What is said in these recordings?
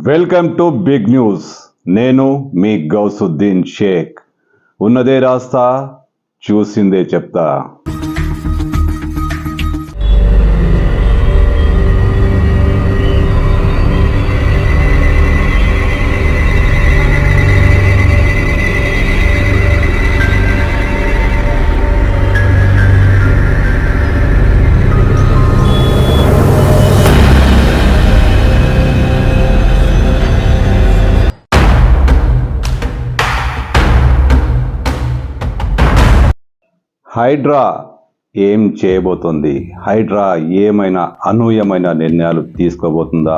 Welcome to big news. నేను మీ గౌసుద్దీన్ షేక్. ఉన్నదే రాస్తా, చూసిందే చెప్తా. హైడ్రా ఏం చేయబోతోంది? హైడ్రా ఏమైనా అనూహ్యమైన నిర్ణయాలు తీసుకోబోతుందా?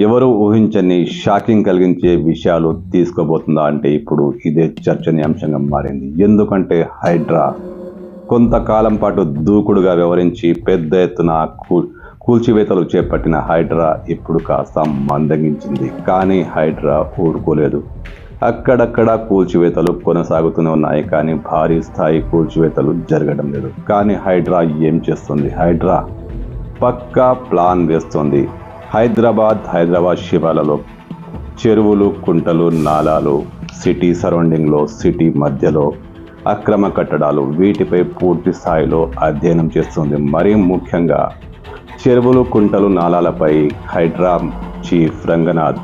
ఎవరు ఊహించని షాకింగ్ కలిగించే విషయాలు తీసుకోబోతుందా అంటే ఇప్పుడు ఇదే చర్చనీయాంశంగా మారింది. ఎందుకంటే హైడ్రా కొంతకాలం పాటు దూకుడుగా వ్యవహరించి పెద్ద ఎత్తున కూల్చివేతలు చేపట్టిన హైడ్రా ఇప్పుడు కాస్త మందగించింది. కానీ హైడ్రా ఊరుకోలేదు. అక్కడక్కడ కూల్చివేతలు కొనసాగుతూనే ఉన్నాయి, కానీ భారీ స్థాయి కూల్చివేతలు జరగడం లేదు. కానీ హైడ్రా ఏం చేస్తుంది? హైడ్రా పక్కా ప్లాన్ వేస్తుంది. హైదరాబాద్ శివార్లలో చెరువులు, కుంటలు, నాలాలు, సిటీ సరౌండింగ్లో, సిటీ మధ్యలో అక్రమ కట్టడాలు, వీటిపై పూర్తి స్థాయిలో అధ్యయనం చేస్తుంది. మరీ ముఖ్యంగా చెరువులు, కుంటలు, నాలాలపై హైడ్రా చీఫ్ రంగనాథ్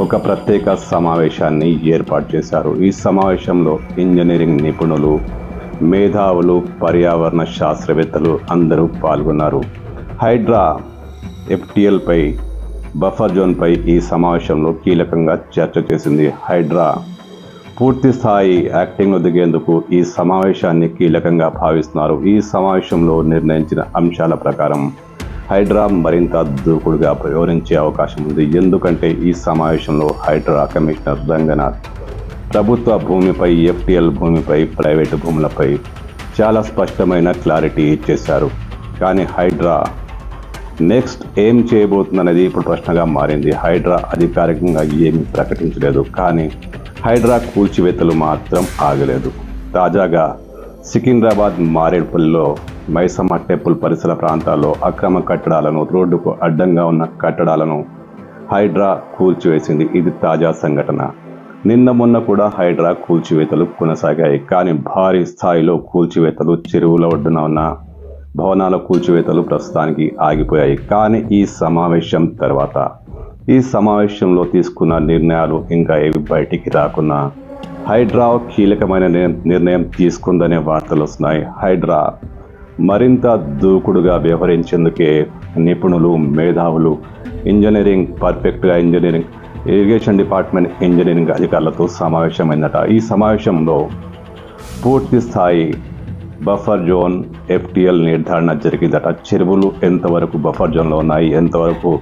ఒక ప్రత్యేక సమావేశాన్ని ఏర్పాటు చేశారు. ఈ సమావేశంలో ఇంజనీరింగ్ నిపుణులు, మేధావులు, పర్యావరణ శాస్త్రవేత్తలు అందరూ పాల్గొన్నారు. హైడ్రా FTL పై, బఫర్ జోన్పై ఈ సమావేశంలో కీలకంగా చర్చ చేసింది. హైడ్రా పూర్తి స్థాయి యాక్టింగ్లో దిగేందుకు ఈ సమావేశాన్ని కీలకంగా భావిస్తున్నారు. ఈ సమావేశంలో నిర్ణయించిన అంశాల ప్రకారం హైడ్రా మరింత దూకుడుగా వ్యవహరించే అవకాశం ఉంది. ఎందుకంటే ఈ సమావేశంలో హైడ్రా కమిషనర్ రంగనాథ్ ప్రభుత్వ భూమిపై, FTL భూమిపై, ప్రైవేటు భూములపై చాలా స్పష్టమైన క్లారిటీ ఇచ్చేశారు. కానీ హైడ్రా నెక్స్ట్ ఏం చేయబోతుందనేది ఇప్పుడు ప్రశ్నగా మారింది. హైడ్రా అధికారికంగా ఏమీ ప్రకటించలేదు, కానీ హైడ్రా కూల్చివేతలు మాత్రం ఆగలేదు. తాజాగా సికింద్రాబాద్ మారేడుపల్లిలో మైసమ్మ టెంపుల్ పరిసర ప్రాంతాల్లో అక్రమ కట్టడాలను, రోడ్డుకు అడ్డంగా ఉన్న కట్టడాలను హైడ్రా కూల్చివేసింది. ఇది తాజా సంఘటన. నిన్న మొన్న కూడా హైడ్రా కూల్చివేతలు కొనసాగాయి, కానీ భారీ స్థాయిలో కూల్చివేతలు, చెరువుల ఒడ్డున ఉన్న భవనాల కూల్చివేతలు ప్రస్తుతానికి ఆగిపోయాయి. కానీ ఈ సమావేశంలో తీసుకున్న నిర్ణయాలు ఇంకా ఏవి బయటికి రాకున్నా హైడ్రా కీలకమైన నిర్ణయం తీసుకుందనే వార్తలు వస్తున్నాయి. హైడ్రా మరింత దూకుడుగా వ్యవహరించేందుకే నిపుణులు, మేధావులు, ఇరిగేషన్ డిపార్ట్మెంట్ ఇంజనీరింగ్ అధికారులతో సమావేశమైందట. ఈ సమావేశంలో పూర్తి స్థాయి బఫర్ జోన్, FTL నిర్ధారణ జరిగిందట. చెరువులు ఎంతవరకు బఫర్ జోన్లో ఉన్నాయి, ఎంతవరకు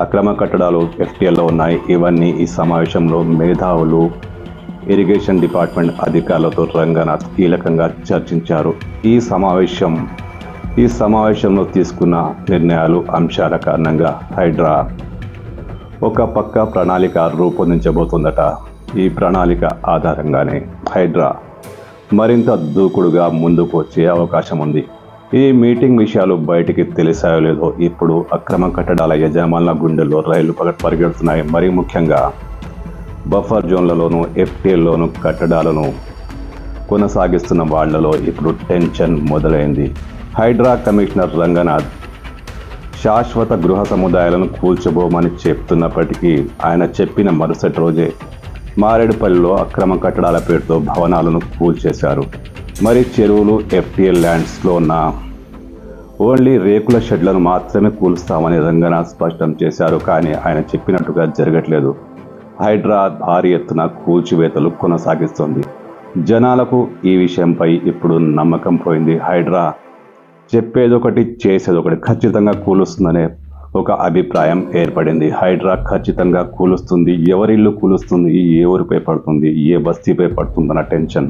అక్రమ కట్టడాలు FTLలో ఉన్నాయి, ఇవన్నీ ఈ సమావేశంలో మేధావులు, ఇరిగేషన్ డిపార్ట్మెంట్ అధికారులతో రంగనాథ్ కీలకంగా చర్చించారు. ఈ సమావేశంలో తీసుకున్న నిర్ణయాలు, అంశాల కారణంగా హైడ్రా ఒక పక్క ప్రణాళిక రూపొందించబోతుందట. ఈ ప్రణాళిక ఆధారంగానే హైడ్రా మరింత దూకుడుగా ముందుకు వచ్చే అవకాశం ఉంది. ఈ మీటింగ్ విషయాలు బయటికి తెలిసాయో లేదో ఇప్పుడు అక్రమ కట్టడాల యజమానుల గుండెల్లో రైళ్లు పరిగెడుతున్నాయి. మరీ ముఖ్యంగా బఫర్ జోన్లలోనూ, FTLలోనూ కట్టడాలను కొనసాగిస్తున్న వాళ్లలో ఇప్పుడు టెన్షన్ మొదలైంది. హైడ్రా కమిషనర్ రంగనాథ్ శాశ్వత గృహ సముదాయాలను కూల్చబోమని చెప్తున్నప్పటికీ ఆయన చెప్పిన మరుసటి రోజే మారేడుపల్లిలో అక్రమ కట్టడాల పేరుతో భవనాలను కూల్చేశారు. మరి చెరువులు, FTL ల్యాండ్స్లో ఉన్న ఓన్లీ రేకుల షెడ్లను మాత్రమే కూల్స్తామని రంగనాథ్ స్పష్టం చేశారు. కానీ ఆయన చెప్పినట్టుగా జరగట్లేదు. హైడ్రా భారీ ఎత్తున కూల్చివేతలు కొనసాగిస్తోంది. జనాలకు ఈ విషయంపై ఇప్పుడు నమ్మకం పోయింది. హైడ్రా చెప్పేదొకటి, చేసేదొకటి, ఖచ్చితంగా కూలుస్తుందనే ఒక అభిప్రాయం ఏర్పడింది. హైడ్రా ఖచ్చితంగా కూలుస్తుంది. ఎవరిల్లు కూలుస్తుంది, ఏ ఊరిపై పడుతుంది, ఏ బస్తీపై పడుతుందన్న టెన్షన్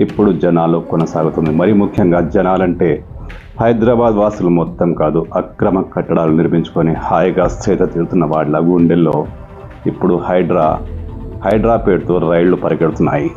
ఇప్పుడు జనాలు కొనసాగుతుంది. మరి ముఖ్యంగా జనాలంటే హైదరాబాద్ వాసులు మొత్తం కాదు, అక్రమ కట్టడాలు నిర్మించుకొని హాయిగా సేద తీరుతున్న వాళ్ళ గుండెల్లో ఇప్పుడు హైడ్రా పేరుతో రైళ్లు పరిగెడుతున్నాయి.